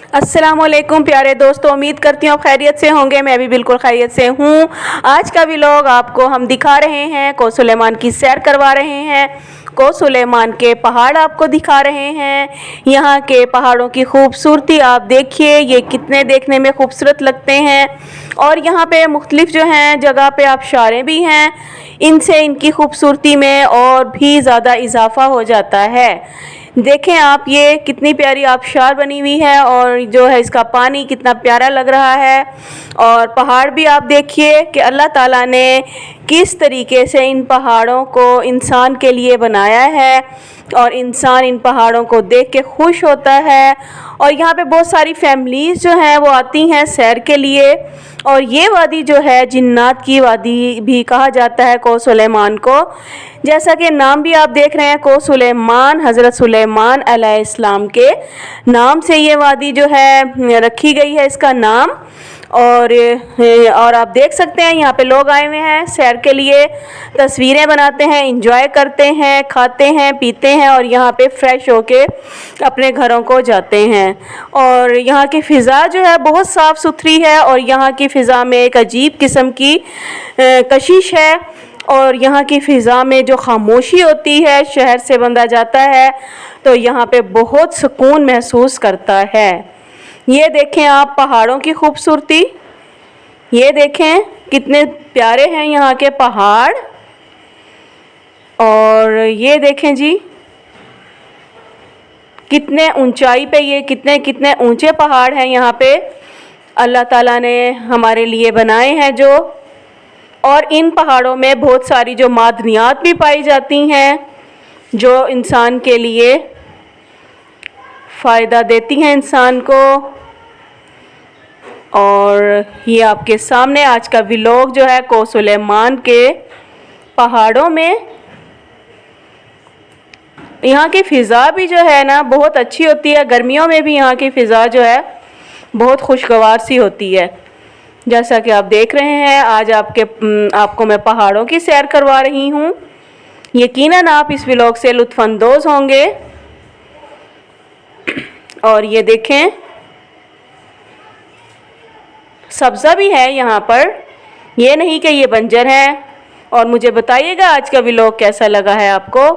अस्सलाम वालेकुम प्यारे दोस्तों, उम्मीद करती हूँ खैरियत से होंगे। मैं भी बिल्कुल खैरियत से हूँ। आज का व्लॉग आपको हम दिखा रहे हैं, को सुलेमान की सैर करवा रहे हैं, को सुलेमान के पहाड़ आपको दिखा रहे हैं। यहाँ के पहाड़ों की खूबसूरती आप देखिए, ये कितने देखने में खूबसूरत लगते हैं। और यहाँ पे मुख्तलिफ जो हैं जगह पे आबशारें भी हैं, इनसे इनकी खूबसूरती में और भी ज़्यादा इजाफा हो जाता है। देखें आप, ये कितनी प्यारी आबशार बनी हुई है और जो है इसका पानी कितना प्यारा लग रहा है। और पहाड़ भी आप देखिए कि अल्लाह ताला ने किस तरीके से इन पहाड़ों को इंसान के लिए बनाया है और इंसान इन पहाड़ों को देख के खुश होता है। और यहाँ पे बहुत सारी फैमिलीज़ जो हैं वो आती हैं सैर के लिए। और ये वादी जो है जिन्नात की वादी भी कहा जाता है को सुलेमान को। जैसा कि नाम भी आप देख रहे हैं, को सुलेमान, हज़रत सुलेमान अलैहिस्सलाम के नाम से ये वादी जो है रखी गई है इसका नाम। और आप देख सकते हैं यहाँ पे लोग आए हुए हैं सैर के लिए, तस्वीरें बनाते हैं, इंजॉय करते हैं, खाते हैं, पीते हैं और यहाँ पे फ्रेश होके अपने घरों को जाते हैं। और यहाँ की फ़िज़ा जो है बहुत साफ़ सुथरी है और यहाँ की फ़िज़ा में एक अजीब किस्म की कशिश है। और यहाँ की फ़िज़ा में जो खामोशी होती है, शहर से बंदा जाता है तो यहाँ पे बहुत सुकून महसूस करता है। ये देखें आप पहाड़ों की खूबसूरती, ये देखें कितने प्यारे हैं यहाँ के पहाड़। और ये देखें जी कितने ऊंचाई पे ये कितने ऊंचे पहाड़ हैं यहाँ पे अल्लाह ताला ने हमारे लिए बनाए हैं जो। और इन पहाड़ों में बहुत सारी जो मादनियात भी पाई जाती हैं जो इंसान के लिए फ़ायदा देती हैं इंसान को। और ये आपके सामने आज का व्लॉग जो है को सुलेमान के पहाड़ों में। यहाँ की फ़िज़ा भी जो है ना बहुत अच्छी होती है, गर्मियों में भी यहाँ की फ़िज़ा जो है बहुत खुशगवार सी होती है। जैसा कि आप देख रहे हैं, आज आपको मैं पहाड़ों की सैर करवा रही हूँ। यकीनन आप इस व्लॉग से लुत्फ़अंदोज़ होंगे। और ये देखें सब्ज़ा भी है यहाँ पर, ये नहीं कि ये बंजर है। और मुझे बताइएगा आज का व्लॉग कैसा लगा है आपको।